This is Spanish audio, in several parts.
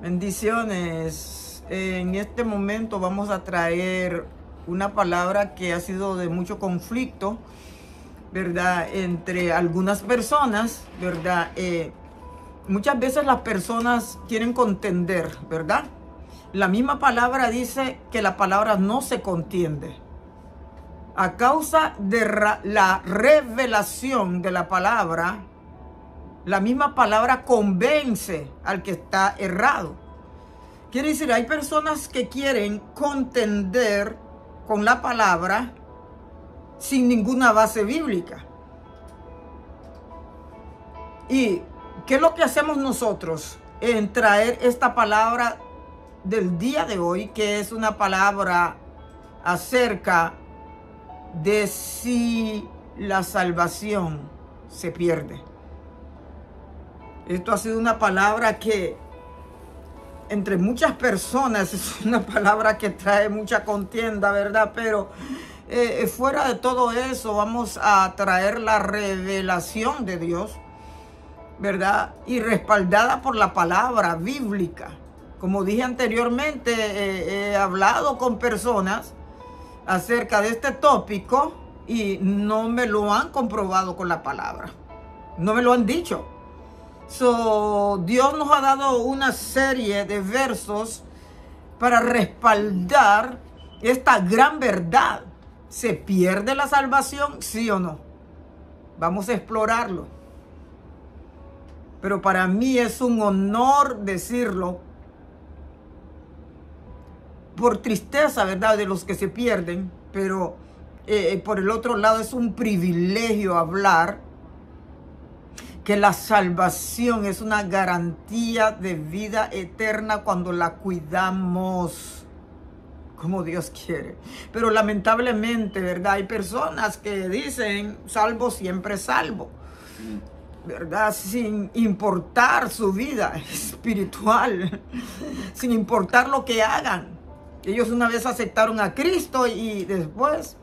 Bendiciones. En este momento vamos a traer una palabra que ha sido de mucho conflicto, ¿verdad? Entre algunas personas, ¿verdad? Muchas veces las personas quieren contender, ¿verdad? La misma palabra dice que la palabra no se contiende. A causa de la revelación de la palabra, la misma palabra convence al que está errado. Quiere decir, hay personas que quieren contender con la palabra sin ninguna base bíblica. ¿Y qué es lo que hacemos nosotros en traer esta palabra del día de hoy, que es una palabra acerca de si la salvación se pierde? Esto ha sido una palabra que entre muchas personas es una palabra que trae mucha contienda, ¿verdad? Pero fuera de todo eso, vamos a traer la revelación de Dios, ¿verdad? Y respaldada por la palabra bíblica. Como dije anteriormente, he hablado con personas acerca de este tópico y no me lo han comprobado con la palabra. No me lo han dicho. Dios nos ha dado una serie de versos para respaldar esta gran verdad. ¿Se pierde la salvación? ¿Sí o no? Vamos a explorarlo. Pero para mí es un honor decirlo, por tristeza, ¿verdad?, de los que se pierden, pero por el otro lado es un privilegio hablar que la salvación es una garantía de vida eterna cuando la cuidamos como Dios quiere. Pero lamentablemente, ¿verdad?, hay personas que dicen salvo siempre salvo, ¿verdad?, sin importar su vida espiritual, sin importar lo que hagan. Ellos una vez aceptaron a Cristo y después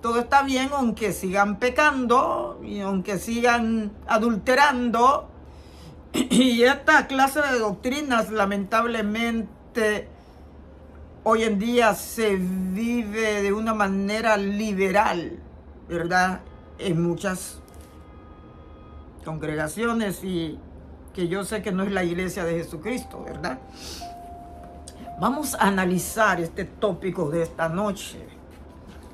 todo está bien, aunque sigan pecando y aunque sigan adulterando. Y esta clase de doctrinas, lamentablemente, hoy en día se vive de una manera liberal, ¿verdad?, en muchas congregaciones, y que yo sé que no es la iglesia de Jesucristo, ¿verdad? Vamos a analizar este tópico de esta noche.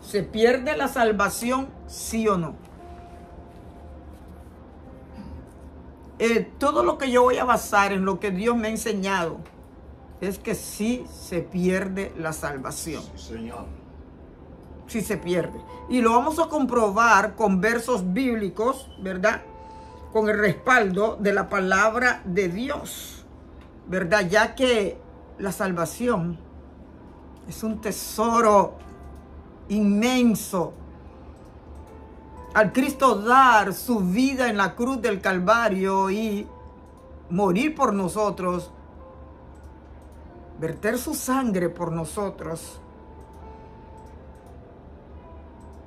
¿Se pierde la salvación, sí o no? Todo lo que yo voy a basar en lo que Dios me ha enseñado es que sí se pierde la salvación. Sí, Señor. Sí se pierde. Y lo vamos a comprobar con versos bíblicos, ¿verdad?, con el respaldo de la palabra de Dios, ¿verdad? Ya que la salvación es un tesoro inmenso. Al Cristo dar su vida en la cruz del Calvario y morir por nosotros, verter su sangre por nosotros,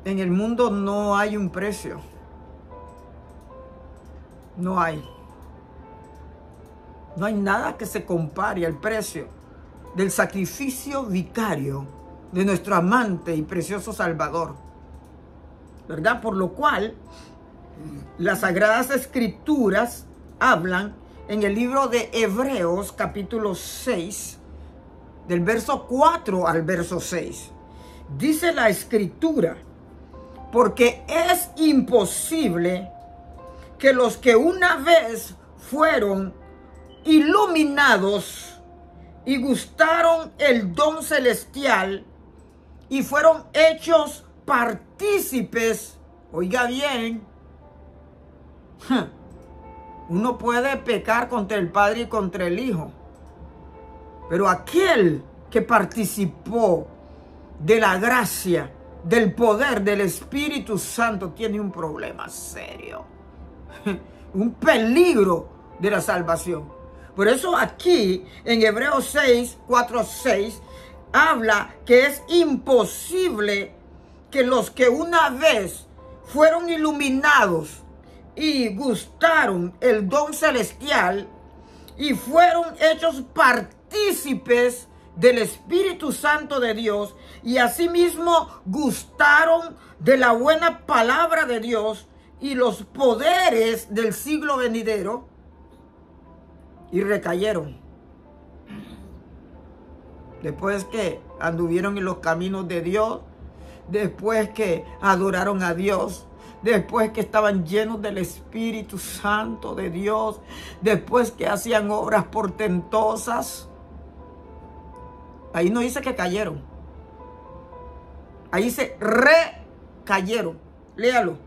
en el mundo no hay un precio. No hay. No hay nada que se compare al precio del sacrificio vicario de nuestro amante y precioso Salvador, ¿verdad? Por lo cual, las Sagradas Escrituras hablan en el libro de Hebreos, capítulo 6, del verso 4 al verso 6. Dice la Escritura: porque es imposible que los que una vez fueron iluminados y gustaron el don celestial y fueron hechos partícipes, oiga bien, uno puede pecar contra el Padre y contra el Hijo, pero aquel que participó de la gracia, del poder del Espíritu Santo, tiene un problema serio, un peligro de la salvación. Por eso aquí en Hebreos 6, 4, 6 habla que es imposible que los que una vez fueron iluminados y gustaron el don celestial y fueron hechos partícipes del Espíritu Santo de Dios, y asimismo gustaron de la buena palabra de Dios y los poderes del siglo venidero, y recayeron. Después que anduvieron en los caminos de Dios, después que adoraron a Dios, después que estaban llenos del Espíritu Santo de Dios, después que hacían obras portentosas, ahí no dice que cayeron, ahí dice recayeron. Léalo.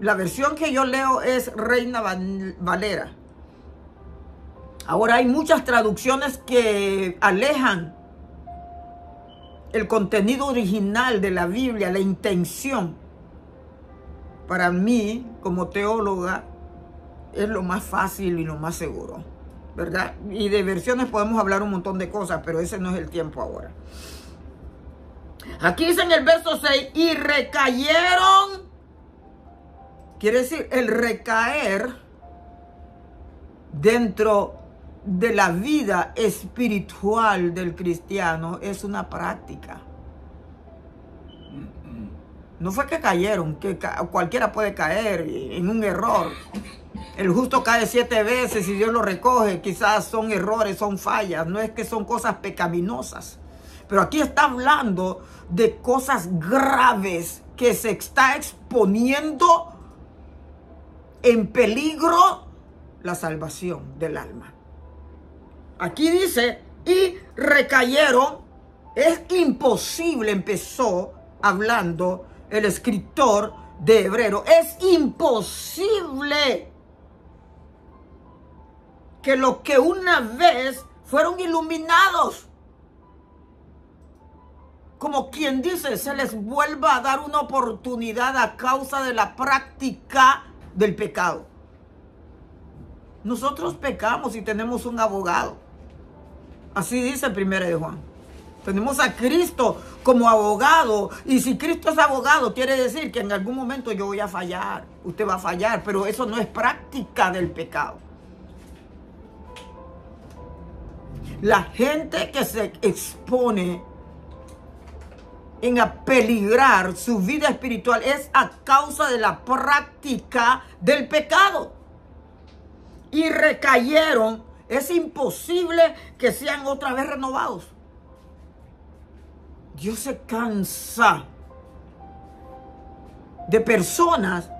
La versión que yo leo es Reina Valera. Ahora hay muchas traducciones que alejan el contenido original de la Biblia, la intención. Para mí, como teóloga, es lo más fácil y lo más seguro, ¿verdad? Y de versiones podemos hablar un montón de cosas, pero ese no es el tiempo ahora. Aquí dice en el verso 6, y recayeron. Quiere decir, el recaer dentro de la vida espiritual del cristiano es una práctica. No fue que cayeron, que cualquiera puede caer en un error. El justo cae 7 veces y Dios lo recoge. Quizás son errores, son fallas, no es que son cosas pecaminosas. Pero aquí está hablando de cosas graves que se está exponiendo en peligro la salvación del alma. Aquí dice, y recayeron. Es imposible, empezó hablando el escritor de Hebreo. Es imposible que los que una vez fueron iluminados, como quien dice, se les vuelva a dar una oportunidad a causa de la práctica del pecado. Nosotros pecamos y tenemos un abogado. Así dice 1 de Juan. Tenemos a Cristo como abogado. Y si Cristo es abogado, quiere decir que en algún momento yo voy a fallar. Usted va a fallar, pero eso no es práctica del pecado. La gente que se expone en apeligrar su vida espiritual es a causa de la práctica del pecado. Y recayeron. Es imposible que sean otra vez renovados. Dios se cansa de personas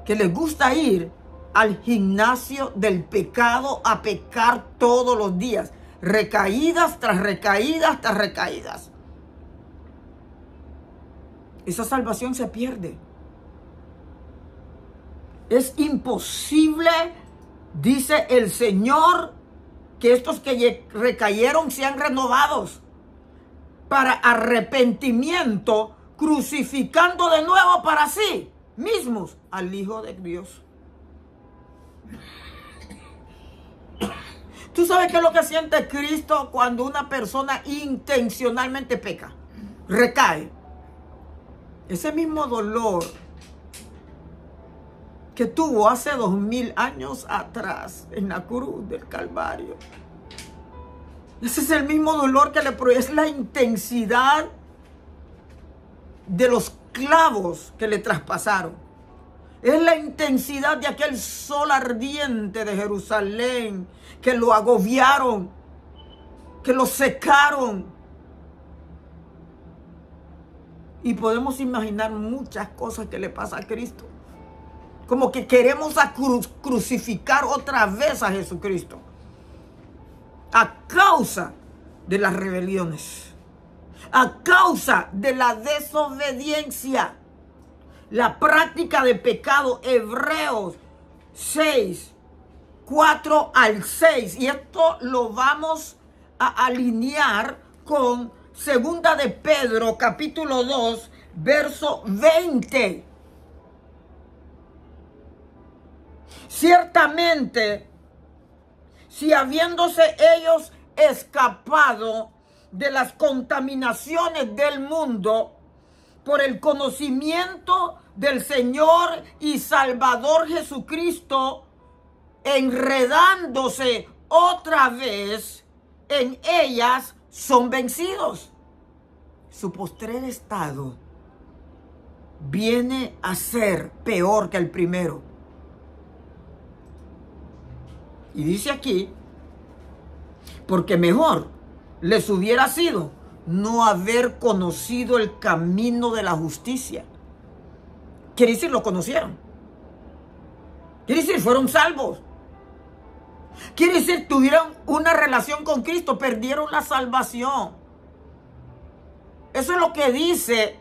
que les gusta ir al gimnasio del pecado a pecar todos los días. Recaídas tras recaídas tras recaídas. Esa salvación se pierde. Es imposible, dice el Señor, que estos que recayeron sean renovados para arrepentimiento, crucificando de nuevo para sí mismos al Hijo de Dios. ¿Tú sabes qué es lo que siente Cristo cuando una persona intencionalmente peca? Recae. Ese mismo dolor que tuvo hace 2000 años atrás en la cruz del Calvario. Ese es el mismo dolor que le produce. Es la intensidad de los clavos que le traspasaron. Es la intensidad de aquel sol ardiente de Jerusalén que lo agobiaron, que lo secaron. Y podemos imaginar muchas cosas que le pasa a Cristo. Como que queremos crucificar otra vez a Jesucristo. A causa de las rebeliones. A causa de la desobediencia. La práctica de pecado. Hebreos 6, 4 al 6. Y esto lo vamos a alinear con Segunda de Pedro, capítulo 2, verso 20. Ciertamente, si habiéndose ellos escapado de las contaminaciones del mundo por el conocimiento del Señor y Salvador Jesucristo, enredándose otra vez en ellas, son vencidos. Su postrer estado viene a ser peor que el primero. Y dice aquí, porque mejor les hubiera sido no haber conocido el camino de la justicia. Quiere decir, lo conocieron. Quiere decir, fueron salvos. Quiere decir, tuvieron una relación con Cristo, perdieron la salvación. Eso es lo que dice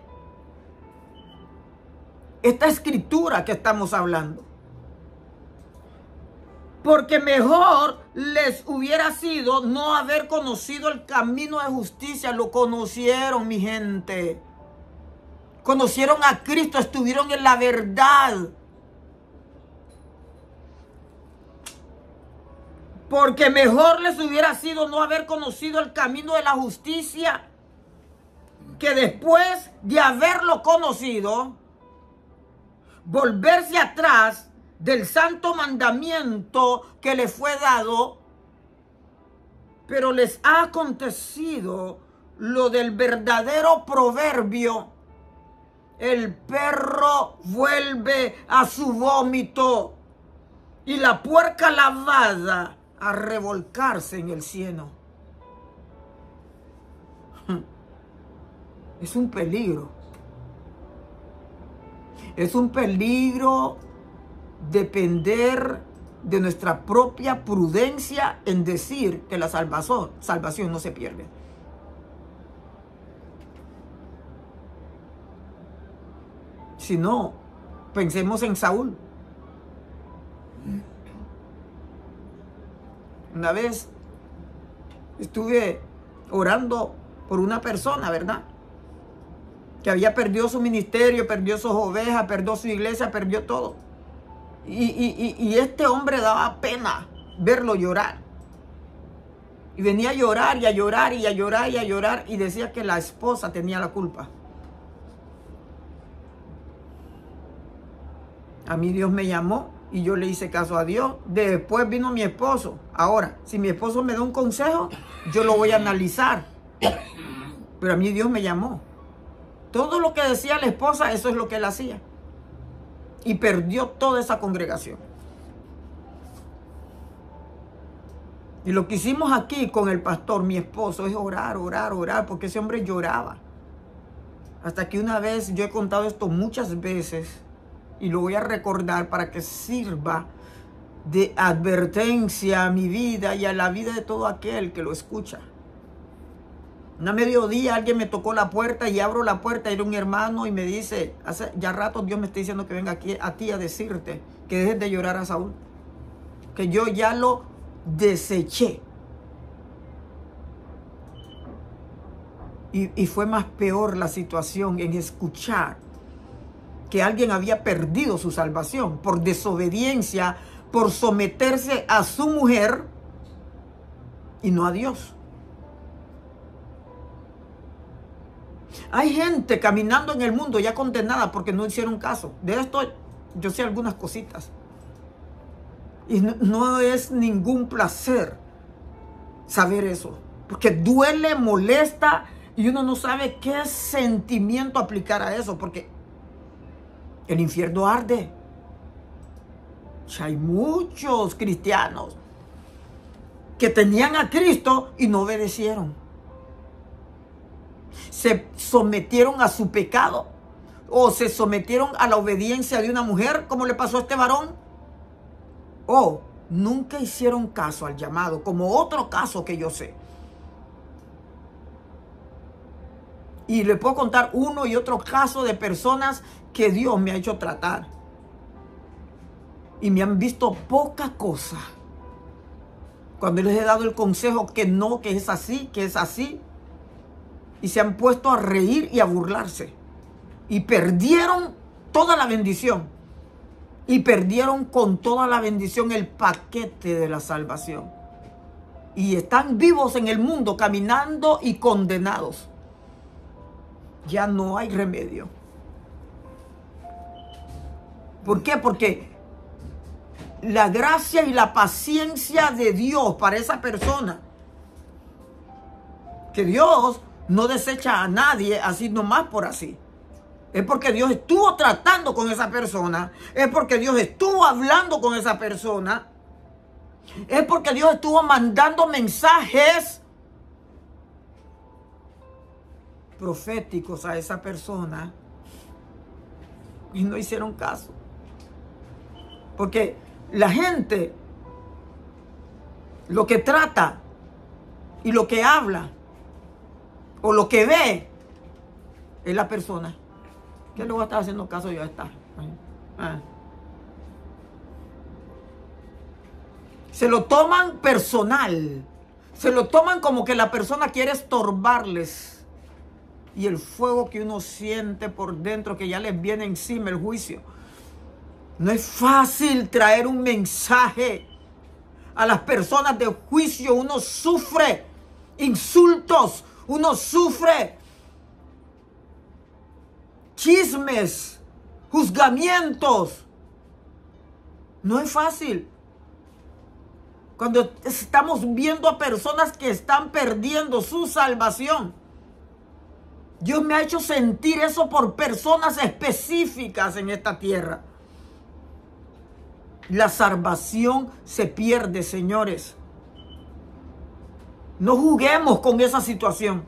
esta escritura que estamos hablando. Porque mejor les hubiera sido no haber conocido el camino de justicia. Lo conocieron, mi gente. Conocieron a Cristo, estuvieron en la verdad. Porque mejor les hubiera sido no haber conocido el camino de la justicia, que después de haberlo conocido, volverse atrás del santo mandamiento que les fue dado. Pero les ha acontecido lo del verdadero proverbio: el perro vuelve a su vómito y la puerca lavada a revolcarse en el cieno. Es un peligro. Es un peligro depender de nuestra propia prudencia en decir que la salvación no se pierde. Si no, pensemos en Saúl. Una vez estuve orando por una persona, ¿verdad?, que había perdido su ministerio, perdió sus ovejas, perdió su iglesia, perdió todo. Y este hombre daba pena verlo llorar. Y venía a llorar y a llorar y a llorar y a llorar, y decía que la esposa tenía la culpa. A mí Dios me llamó y yo le hice caso a Dios. Después vino mi esposo. Ahora, si mi esposo me da un consejo, yo lo voy a analizar. Pero a mí Dios me llamó. Todo lo que decía la esposa, eso es lo que él hacía. Y perdió toda esa congregación. Y lo que hicimos aquí con el pastor, mi esposo, es orar, orar, orar, porque ese hombre lloraba. Hasta que una vez, yo he contado esto muchas veces, y lo voy a recordar para que sirva de advertencia a mi vida y a la vida de todo aquel que lo escucha. A mediodía alguien me tocó la puerta y abro la puerta, era un hermano y me dice: hace ya rato Dios me está diciendo que venga aquí a ti a decirte que dejes de llorar a Saúl, que yo ya lo deseché. Y fue más peor la situación en escuchar que alguien había perdido su salvación por desobediencia, por someterse a su mujer y no a Dios. Hay gente caminando en el mundo ya condenada porque no hicieron caso. De esto yo sé algunas cositas. Y no es ningún placer saber eso. Porque duele, molesta, y uno no sabe qué sentimiento aplicar a eso. Porque el infierno arde. Hay muchos cristianos que tenían a Cristo y no obedecieron. Se sometieron a su pecado, o se sometieron a la obediencia de una mujer, como le pasó a este varón, o nunca hicieron caso al llamado, como otro caso que yo sé. Y le puedo contar uno y otro caso de personas que Dios me ha hecho tratar y me han visto poca cosa cuando les he dado el consejo que no, que es así, que es así. Y se han puesto a reír y a burlarse. Y perdieron toda la bendición. Y perdieron con toda la bendición el paquete de la salvación. Y están vivos en el mundo, caminando y condenados. Ya no hay remedio. ¿Por qué? Porque la gracia y la paciencia de Dios para esa persona. Que Dios no desecha a nadie así nomás por así. Es porque Dios estuvo tratando con esa persona. Es porque Dios estuvo hablando con esa persona. Es porque Dios estuvo mandando mensajes proféticos a esa persona y no hicieron caso. Porque la gente lo que trata y lo que habla o lo que ve es la persona. ¿Qué le voy a estar haciendo caso yo a esta? Se lo toman personal. Se lo toman como que la persona quiere estorbarles. Y el fuego que uno siente por dentro, que ya les viene encima el juicio. No es fácil traer un mensaje a las personas de juicio. Uno sufre insultos. Uno sufre chismes, juzgamientos. No es fácil. Cuando estamos viendo a personas que están perdiendo su salvación. Dios me ha hecho sentir eso por personas específicas en esta tierra. La salvación se pierde, señores. No juguemos con esa situación.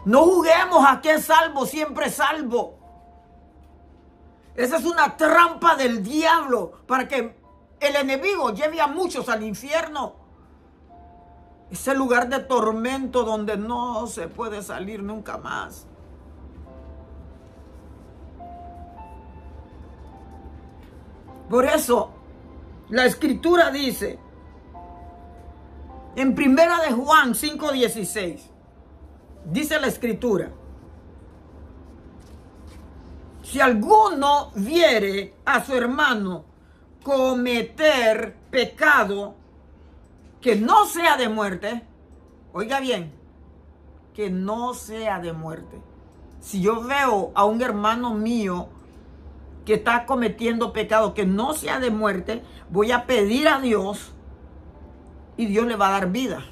No juguemos a que es salvo, siempre es salvo. Esa es una trampa del diablo para que el enemigo lleve a muchos al infierno. Ese lugar de tormento donde no se puede salir nunca más. Por eso, la Escritura dice, en 1 de Juan 5:16, dice la Escritura, si alguno viere a su hermano cometer pecado que no sea de muerte, oiga bien, que no sea de muerte. Si yo veo a un hermano mío que está cometiendo pecado que no sea de muerte, voy a pedir a Dios y Dios le va a dar vida.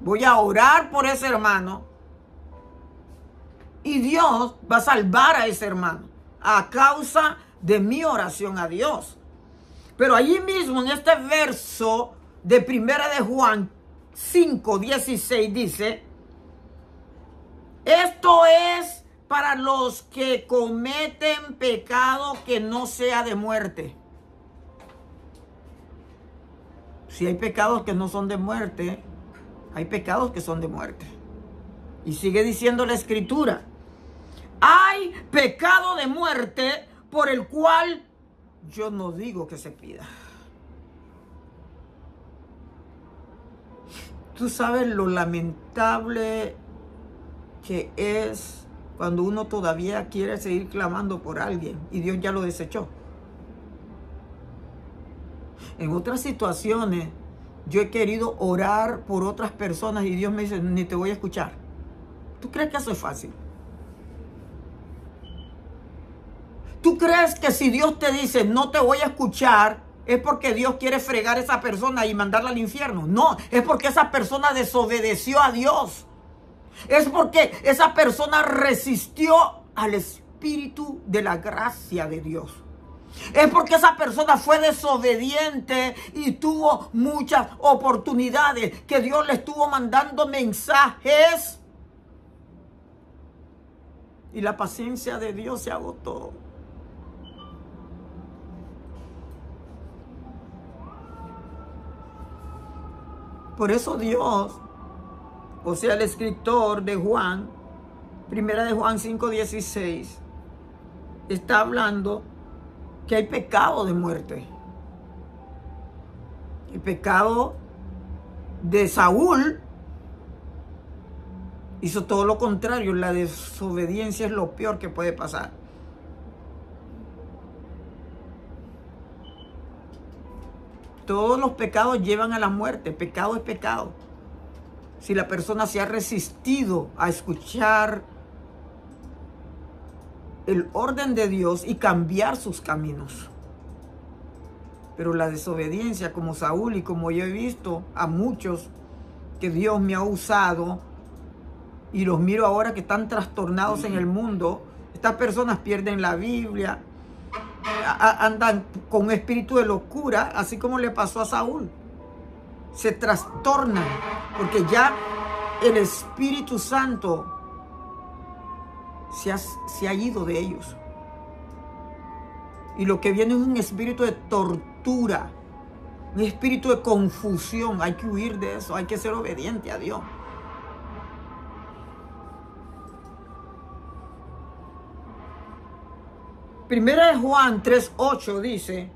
Voy a orar por ese hermano y Dios va a salvar a ese hermano a causa de mi oración a Dios. Pero allí mismo en este verso de 1 de Juan 5:16 dice, esto es para los que cometen pecado que no sea de muerte. Si hay pecados que no son de muerte, hay pecados que son de muerte. Y sigue diciendo la Escritura, hay pecado de muerte por el cual yo no digo que se pida. Tú sabes lo lamentable que es cuando uno todavía quiere seguir clamando por alguien y Dios ya lo desechó. En otras situaciones yo he querido orar por otras personas y Dios me dice, ni te voy a escuchar. ¿Tú crees que eso es fácil? ¿Tú crees que si Dios te dice no te voy a escuchar es porque Dios quiere fregar a esa persona y mandarla al infierno? No, es porque esa persona desobedeció a Dios. Es porque esa persona resistió al Espíritu de la gracia de Dios. Es porque esa persona fue desobediente y tuvo muchas oportunidades que Dios le estuvo mandando mensajes. Y la paciencia de Dios se agotó. Por eso Dios, o sea, el escritor de Juan, 1 de Juan 5:16, está hablando que hay pecado de muerte. El pecado de Saúl hizo todo lo contrario. La desobediencia es lo peor que puede pasar. Todos los pecados llevan a la muerte. Pecado es pecado. Si la persona se ha resistido a escuchar el orden de Dios y cambiar sus caminos. Pero la desobediencia, como Saúl y como yo he visto a muchos que Dios me ha usado y los miro ahora que están trastornados en el mundo, estas personas pierden la Biblia, andan con un espíritu de locura, así como le pasó a Saúl. Se trastornan porque ya el Espíritu Santo se ha ido de ellos. Y lo que viene es un espíritu de tortura, un espíritu de confusión. Hay que huir de eso, hay que ser obediente a Dios. Primera de Juan 3:8 dice: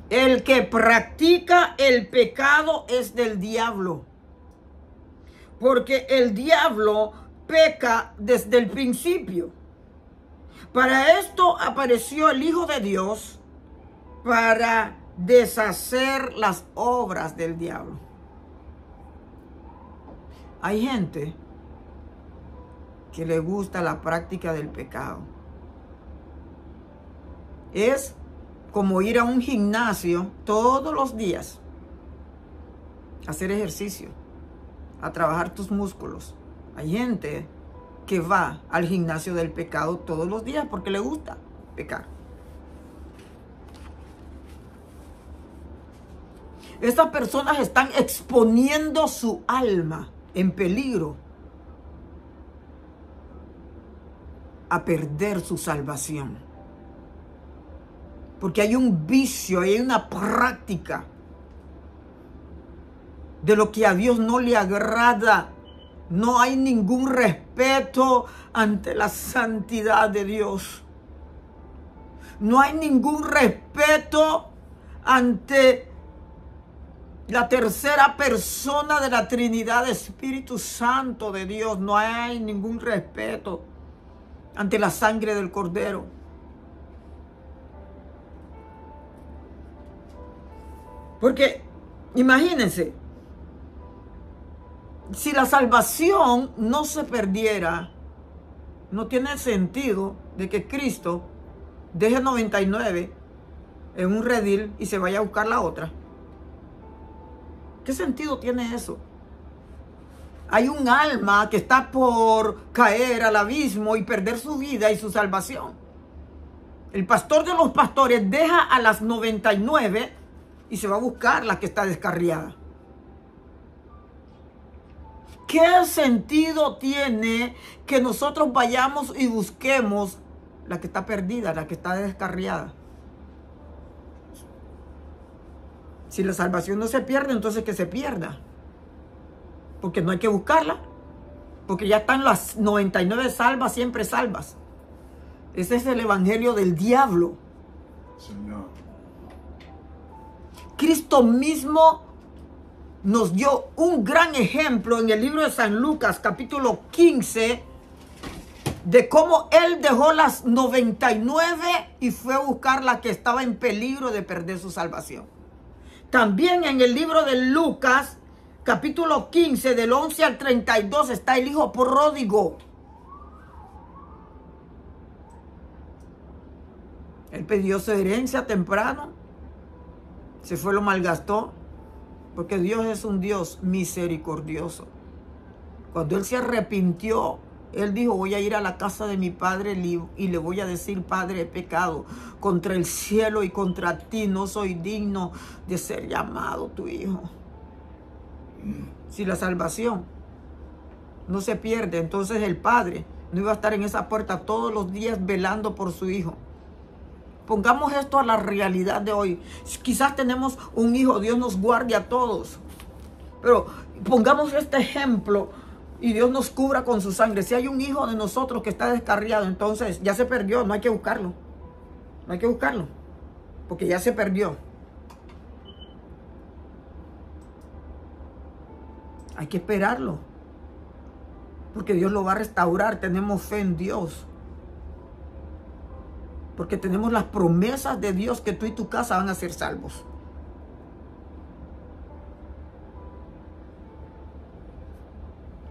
el que practica el pecado es del diablo, porque el diablo peca desde el principio. Para esto apareció el Hijo de Dios, para deshacer las obras del diablo. Hay gente que le gusta la práctica del pecado. Es como ir a un gimnasio todos los días, a hacer ejercicio, a trabajar tus músculos. Hay gente que va al gimnasio del pecado todos los días porque le gusta pecar. Estas personas están exponiendo su alma en peligro a perder su salvación. Porque hay un vicio, hay una práctica de lo que a Dios no le agrada. No hay ningún respeto ante la santidad de Dios. No hay ningún respeto ante la tercera persona de la Trinidad, Espíritu Santo de Dios. No hay ningún respeto ante la sangre del Cordero. Porque, imagínense, si la salvación no se perdiera, no tiene sentido de que Cristo deje 99 en un redil y se vaya a buscar la otra. ¿Qué sentido tiene eso? Hay un alma que está por caer al abismo y perder su vida y su salvación. El pastor de los pastores deja a las 99 y se va a buscar la que está descarriada. ¿Qué sentido tiene que nosotros vayamos y busquemos la que está perdida, la que está descarriada? Si la salvación no se pierde, entonces que se pierda. Porque no hay que buscarla. Porque ya están las 99 salvas, siempre salvas. Ese es el evangelio del diablo. Señor. Cristo mismo nos dio un gran ejemplo en el libro de San Lucas, capítulo 15, de cómo Él dejó las 99 y fue a buscar la que estaba en peligro de perder su salvación. También en el libro de Lucas, capítulo 15, del 11 al 32, está el hijo pródigo. Él pidió su herencia temprano, se fue, lo malgastó. Porque Dios es un Dios misericordioso. Cuando Él se arrepintió, Él dijo: voy a ir a la casa de mi padre y le voy a decir: Padre, he pecado contra el cielo y contra ti. No soy digno de ser llamado tu hijo. Si la salvación no se pierde, entonces el padre no iba a estar en esa puerta todos los días velando por su hijo. Pongamos esto a la realidad de hoy. Quizás tenemos un hijo, Dios nos guarde a todos. Pero pongamos este ejemplo y Dios nos cubra con su sangre. Si hay un hijo de nosotros que está descarriado, entonces ya se perdió, no hay que buscarlo. No hay que buscarlo, porque ya se perdió. Hay que esperarlo, porque Dios lo va a restaurar. Tenemos fe en Dios. Porque tenemos las promesas de Dios que tú y tu casa van a ser salvos.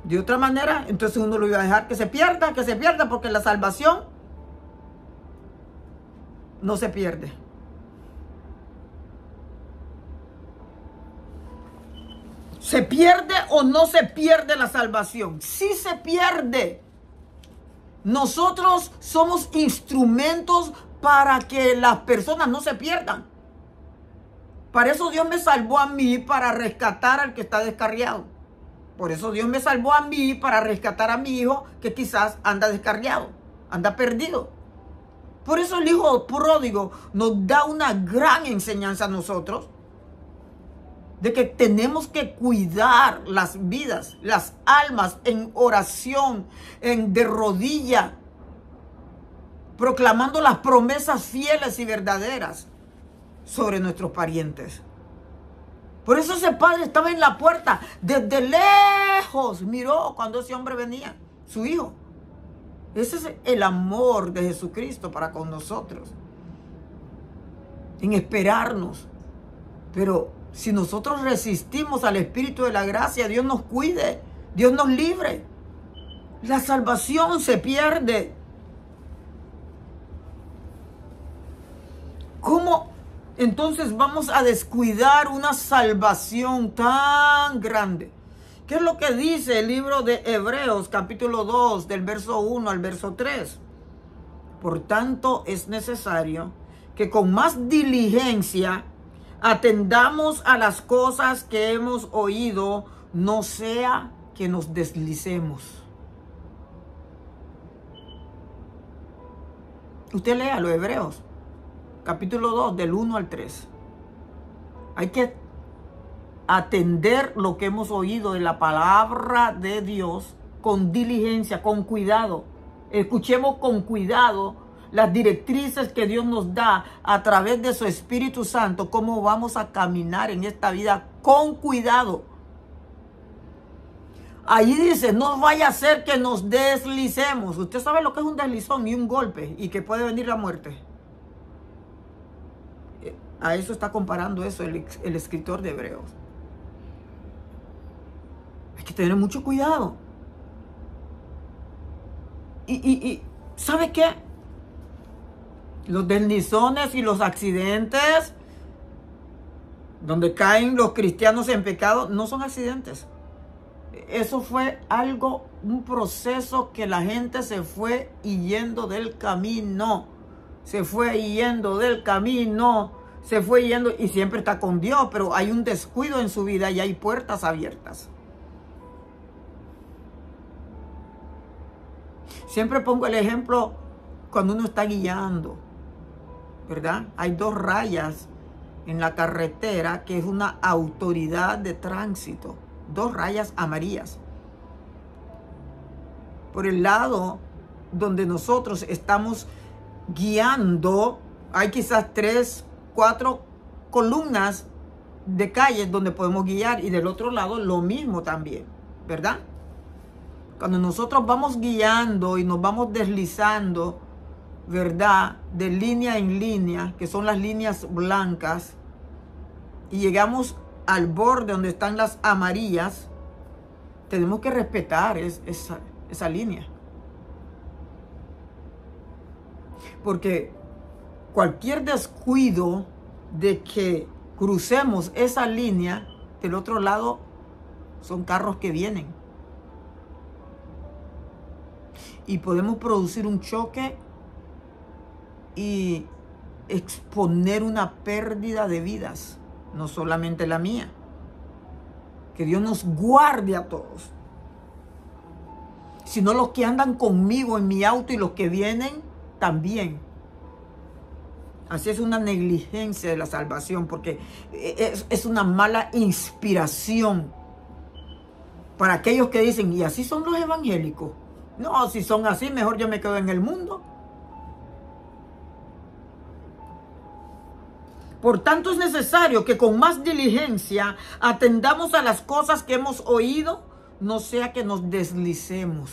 De otra manera, entonces uno lo iba a dejar que se pierda, porque la salvación no se pierde. ¿Se pierde o no se pierde la salvación? Sí se pierde. Nosotros somos instrumentos para que las personas no se pierdan. Para eso Dios me salvó a mí, para rescatar al que está descarriado. Por eso Dios me salvó a mí, para rescatar a mi hijo que quizás anda descarriado, anda perdido. Por eso el hijo pródigo nos da una gran enseñanza a nosotros de que tenemos que cuidar las vidas, las almas en oración, de rodilla, proclamando las promesas fieles y verdaderas sobre nuestros parientes. Por eso ese padre estaba en la puerta, desde lejos miró cuando ese hombre venía, su hijo. Ese es el amor de Jesucristo para con nosotros, en esperarnos. Pero si nosotros resistimos al Espíritu de la gracia, Dios nos cuide, Dios nos libre. La salvación se pierde. ¿Cómo entonces vamos a descuidar una salvación tan grande? ¿Qué es lo que dice el libro de Hebreos, capítulo 2, del verso 1 al verso 3? Por tanto, es necesario que con más diligencia atendamos a las cosas que hemos oído, no sea que nos deslicemos. Usted lea los Hebreos, capítulo 2, del 1 al 3. Hay que atender lo que hemos oído de la palabra de Dios con diligencia, con cuidado. Escuchemos con cuidado las directrices que Dios nos da a través de su Espíritu Santo, cómo vamos a caminar en esta vida con cuidado. Ahí dice, no vaya a ser que nos deslicemos. Usted sabe lo que es un deslizón y un golpe y que puede venir la muerte. A eso está comparando eso el escritor de Hebreos. Hay que tener mucho cuidado. Y ¿sabe qué? Los deslizones y los accidentes donde caen los cristianos en pecado no son accidentes. Eso fue algo, un proceso que la gente se fue yendo del camino. Se fue yendo del camino. Se fue yendo y siempre está con Dios, pero hay un descuido en su vida y hay puertas abiertas. Siempre pongo el ejemplo cuando uno está guiando, ¿verdad? Hay dos rayas en la carretera que es una autoridad de tránsito. Dos rayas amarillas. Por el lado donde nosotros estamos guiando, hay quizás 3, 4 columnas de calles donde podemos guiar, y del otro lado lo mismo también, ¿verdad? Cuando nosotros vamos guiando y nos vamos deslizando, ¿verdad? De línea en línea, que son las líneas blancas, y llegamos al borde donde están las amarillas, tenemos que respetar esa línea. Porque cualquier descuido de que crucemos esa línea, del otro lado son carros que vienen. Y podemos producir un choque y exponer una pérdida de vidas, no solamente la mía. Que Dios nos guarde a todos, sino los que andan conmigo en mi auto y los que vienen también. Así es una negligencia de la salvación, porque es una mala inspiración para aquellos que dicen, ¿y así son los evangélicos? No, si son así, mejor yo me quedo en el mundo. Por tanto, es necesario que con más diligencia atendamos a las cosas que hemos oído, no sea que nos deslicemos.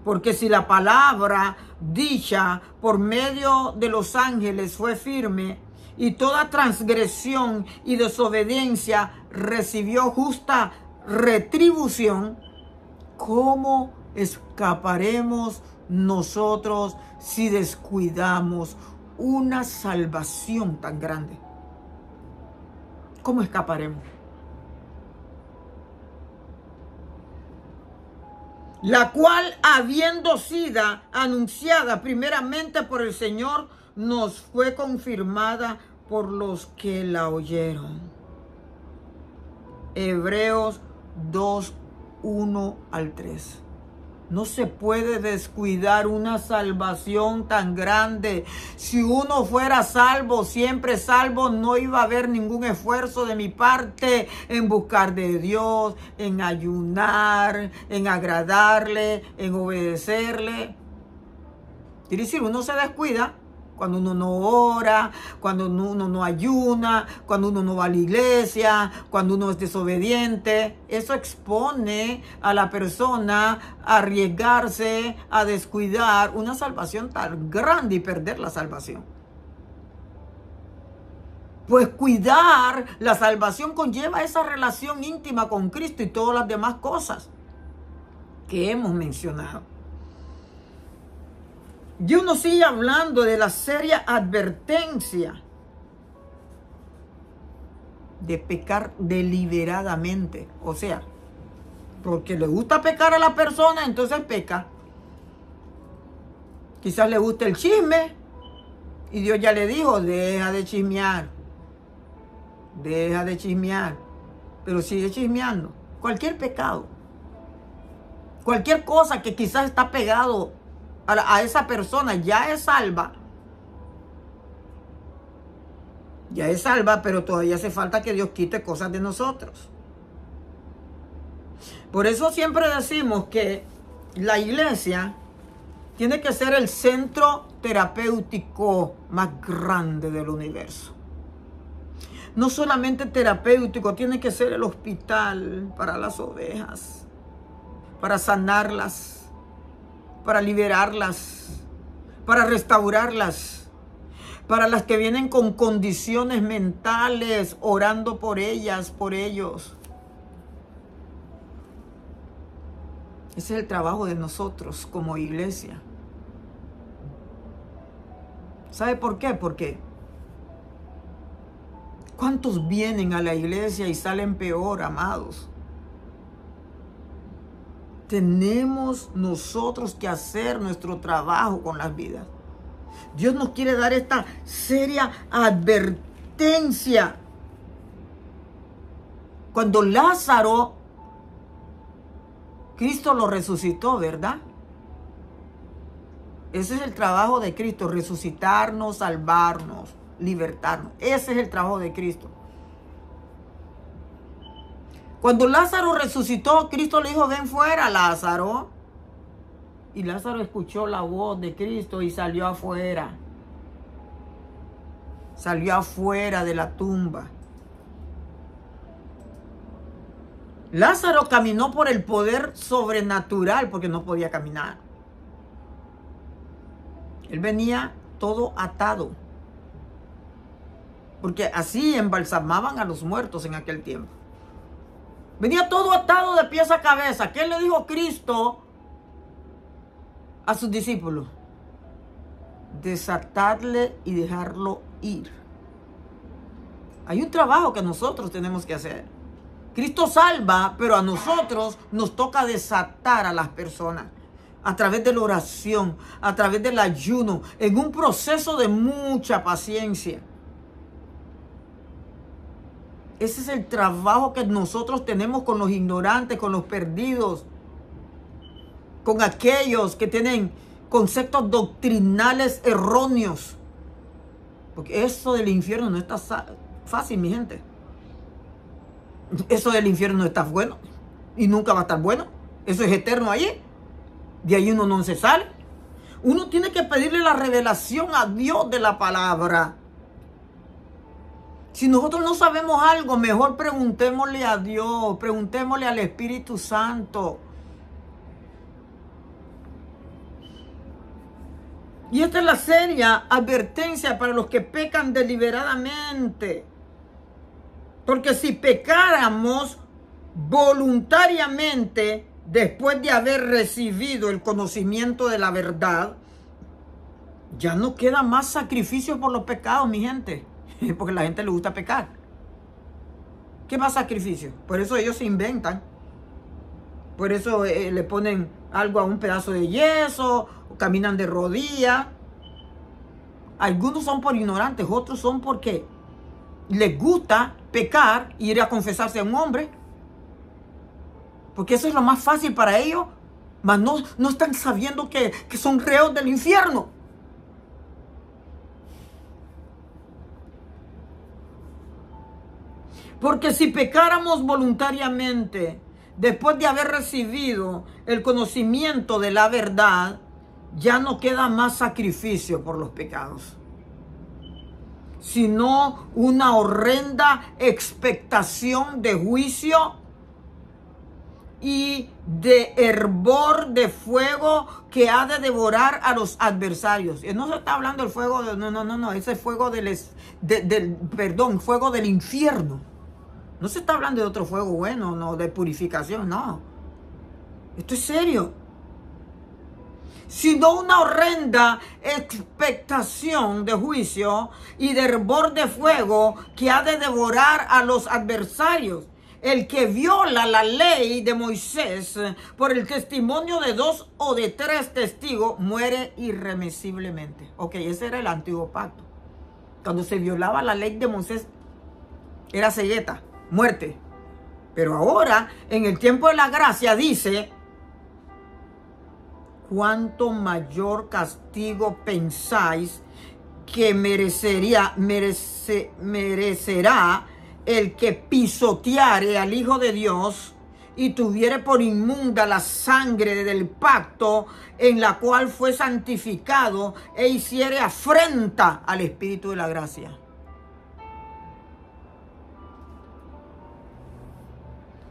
Porque si la palabra dicha por medio de los ángeles fue firme, y toda transgresión y desobediencia recibió justa retribución, ¿cómo escaparemos nosotros si descuidamos una salvación tan grande? ¿Cómo escaparemos? la cual, habiendo sido anunciada primeramente por el Señor, nos fue confirmada por los que la oyeron. Hebreos 2, 1 al 3. No se puede descuidar una salvación tan grande. Si uno fuera salvo, siempre salvo, no iba a haber ningún esfuerzo de mi parte en buscar de Dios, en ayunar, en agradarle, en obedecerle. Quiere decir, uno se descuida cuando uno no ora, cuando uno no ayuna, cuando uno no va a la iglesia, cuando uno es desobediente. Eso expone a la persona a arriesgarse, a descuidar una salvación tan grande y perder la salvación. Pues cuidar la salvación conlleva esa relación íntima con Cristo y todas las demás cosas que hemos mencionado. Y uno sigue hablando de la seria advertencia de pecar deliberadamente. O sea, porque le gusta pecar a la persona, entonces peca. Quizás le gusta el chisme y Dios ya le dijo, deja de chismear. Deja de chismear. Pero sigue chismeando. Cualquier pecado. Cualquier cosa que quizás está pegado a esa persona ya es salva. Ya es salva, pero todavía hace falta que Dios quite cosas de nosotros. Por eso siempre decimos que la iglesia tiene que ser el centro terapéutico más grande del universo. No solamente terapéutico, tiene que ser el hospital para las ovejas, para sanarlas, para liberarlas, para restaurarlas, para las que vienen con condiciones mentales, orando por ellas, por ellos. Ese es el trabajo de nosotros como iglesia. ¿Sabe por qué? Porque ¿cuántos vienen a la iglesia y salen peor, amados? Tenemos nosotros que hacer nuestro trabajo con las vidas. Dios nos quiere dar esta seria advertencia. Cuando Lázaro, Cristo lo resucitó, ¿verdad? Ese es el trabajo de Cristo, resucitarnos, salvarnos, libertarnos. Ese es el trabajo de Cristo. Cuando Lázaro resucitó, Cristo le dijo, ven fuera, Lázaro. Y Lázaro escuchó la voz de Cristo y salió afuera. Salió afuera de la tumba. Lázaro caminó por el poder sobrenatural porque no podía caminar. Él venía todo atado. Porque así embalsamaban a los muertos en aquel tiempo. Venía todo atado de pies a cabeza. ¿Qué le dijo Cristo a sus discípulos? Desatarle y dejarlo ir. Hay un trabajo que nosotros tenemos que hacer. Cristo salva, pero a nosotros nos toca desatar a las personas a través de la oración, a través del ayuno, en un proceso de mucha paciencia. Ese es el trabajo que nosotros tenemos con los ignorantes, con los perdidos, con aquellos que tienen conceptos doctrinales erróneos. Porque eso del infierno no está fácil, mi gente. Eso del infierno no está bueno y nunca va a estar bueno. Eso es eterno allí. De ahí uno no se sale. Uno tiene que pedirle la revelación a Dios de la palabra. Si nosotros no sabemos algo, mejor preguntémosle a Dios, preguntémosle al Espíritu Santo. Y esta es la seria advertencia para los que pecan deliberadamente. Porque si pecáramos voluntariamente, después de haber recibido el conocimiento de la verdad, ya no queda más sacrificio por los pecados, mi gente. Porque a la gente le gusta pecar. ¿Qué más sacrificio? Por eso ellos se inventan. Por eso le ponen algo, a un pedazo de yeso, o caminan de rodillas. Algunos son por ignorantes, otros son porque les gusta pecar y ir a confesarse a un hombre. Porque eso es lo más fácil para ellos. Mas no están sabiendo que son reos del infierno. Porque si pecáramos voluntariamente, después de haber recibido el conocimiento de la verdad, ya no queda más sacrificio por los pecados, sino una horrenda expectación de juicio y de hervor de fuego que ha de devorar a los adversarios. Y no se está hablando del fuego, no, ese fuego fuego del infierno. No se está hablando de otro fuego bueno, no, de purificación, no. Esto es serio. Sino una horrenda expectación de juicio y de hervor de fuego que ha de devorar a los adversarios. El que viola la ley de Moisés por el testimonio de 2 o de 3 testigos muere irremisiblemente. Ok, ese era el antiguo pacto. Cuando se violaba la ley de Moisés era cegueta, muerte. Pero ahora, en el tiempo de la gracia, dice: ¿cuánto mayor castigo pensáis que merecerá el que pisoteare al Hijo de Dios y tuviere por inmunda la sangre del pacto en la cual fue santificado e hiciere afrenta al Espíritu de la gracia?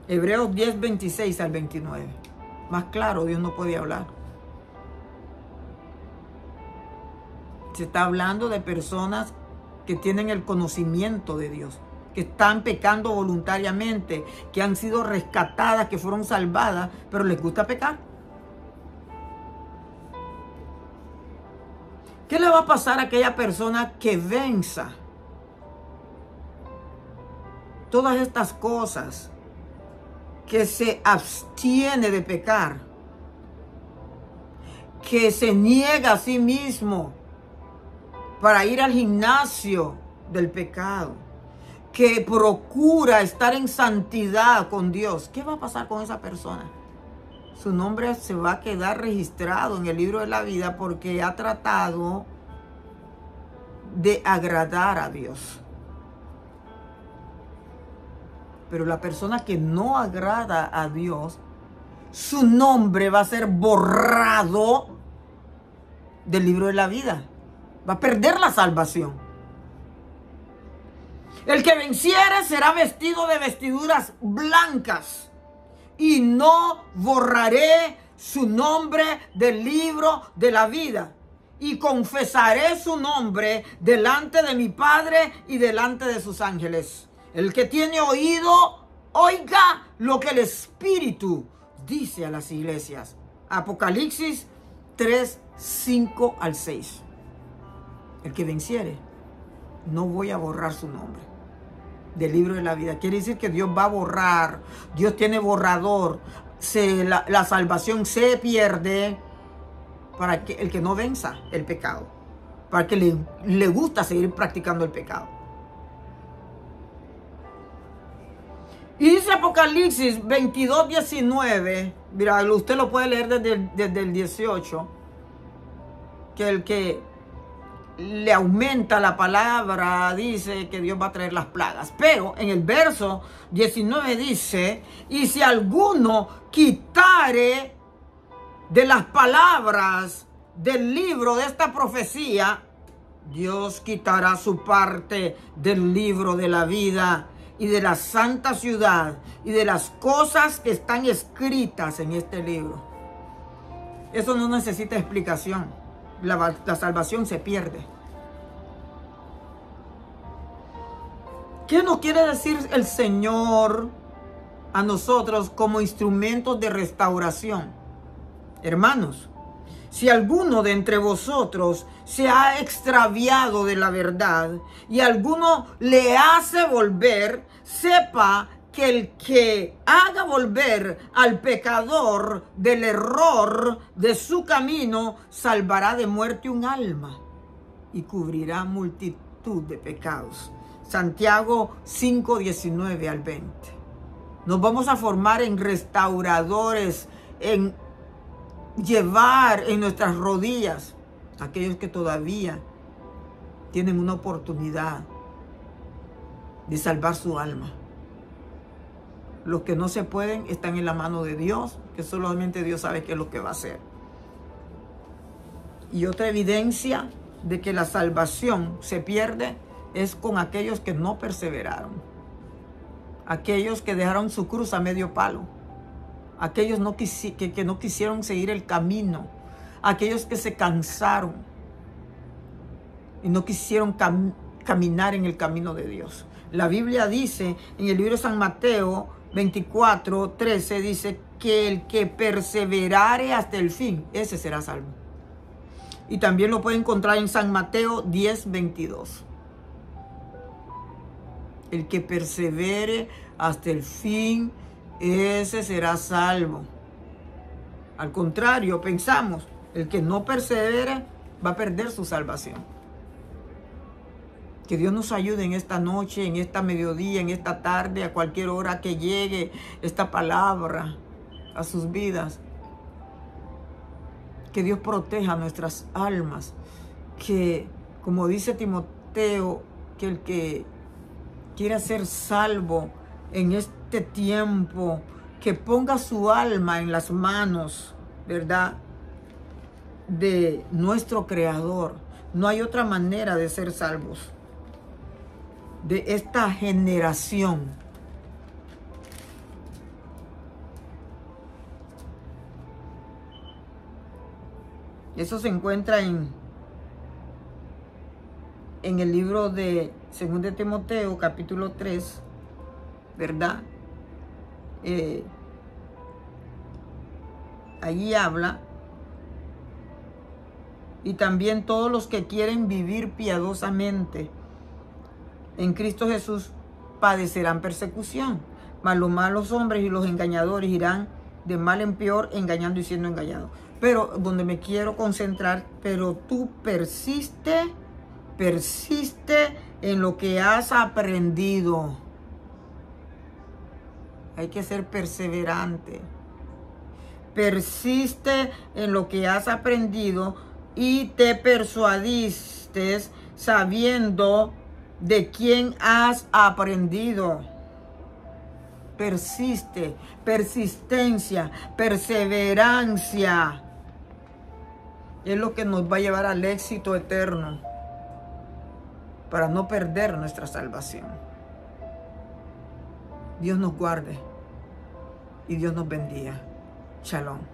Hebreos 10, 26 al 29. Más claro, Dios no podía hablar. Se está hablando de personas que tienen el conocimiento de Dios, que están pecando voluntariamente, que han sido rescatadas, que fueron salvadas, pero les gusta pecar. ¿Qué le va a pasar a aquella persona que venza todas estas cosas, que se abstiene de pecar, que se niega a sí mismo para ir al gimnasio del pecado, que procura estar en santidad con Dios? ¿Qué va a pasar con esa persona? Su nombre se va a quedar registrado en el libro de la vida porque ha tratado de agradar a Dios. Pero la persona que no agrada a Dios, su nombre va a ser borrado del libro de la vida. Va a perder la salvación. El que venciere será vestido de vestiduras blancas, y no borraré su nombre del libro de la vida, y confesaré su nombre delante de mi Padre y delante de sus ángeles. El que tiene oído, oiga lo que el Espíritu dice a las iglesias. Apocalipsis 3, 5 al 6. El que venciere, no voy a borrar su nombre del libro de la vida. Quiere decir que Dios va a borrar. Dios tiene borrador. La salvación se pierde para que el que no venza el pecado, para que le gusta seguir practicando el pecado. Y dice Apocalipsis 22, 19, mira, usted lo puede leer desde el 18, que el que le aumenta la palabra dice que Dios va a traer las plagas. Pero en el verso 19 dice: y si alguno quitare de las palabras del libro de esta profecía, Dios quitará su parte del libro de la vida y de la santa ciudad y de las cosas que están escritas en este libro. Eso no necesita explicación. La salvación se pierde. ¿Qué nos quiere decir el Señor a nosotros como instrumentos de restauración? Hermanos, si alguno de entre vosotros se ha extraviado de la verdad y alguno le hace volver, sepa que el que haga volver al pecador del error de su camino, salvará de muerte un alma y cubrirá multitud de pecados. Santiago 5, 19 al 20. Nos vamos a formar en restauradores, en llevar en nuestras rodillas a aquellos que todavía tienen una oportunidad de salvar su alma. Los que no se pueden están en la mano de Dios, que solamente Dios sabe qué es lo que va a hacer. Y otra evidencia de que la salvación se pierde es con aquellos que no perseveraron. Aquellos que dejaron su cruz a medio palo. Aquellos que no quisieron seguir el camino. Aquellos que se cansaron y no quisieron caminar en el camino de Dios. La Biblia dice en el libro de San Mateo 24, 13, dice que el que perseverare hasta el fin, ese será salvo. Y también lo puede encontrar en San Mateo 10, 22. El que persevere hasta el fin, ese será salvo. Al contrario, pensamos, el que no persevere va a perder su salvación. Que Dios nos ayude en esta noche, en esta mediodía, en esta tarde, a cualquier hora que llegue esta palabra a sus vidas. Que Dios proteja nuestras almas. Que, como dice Timoteo, que el que quiera ser salvo en este tiempo, que ponga su alma en las manos, ¿verdad?, de nuestro Creador. No hay otra manera de ser salvos de esta generación. Eso se encuentra en el libro de 2 de Timoteo, capítulo 3, ¿verdad? Allí habla. Y también todos los que quieren vivir piadosamente en Cristo Jesús padecerán persecución. Mas los malos hombres y los engañadores irán de mal en peor, engañando y siendo engañados. Pero donde me quiero concentrar, pero tú persiste en lo que has aprendido. Hay que ser perseverante. Persiste en lo que has aprendido y te persuadiste sabiendo de quién has aprendido. Persiste, persistencia, perseverancia. Es lo que nos va a llevar al éxito eterno para no perder nuestra salvación. Dios nos guarde y Dios nos bendiga. Shalom.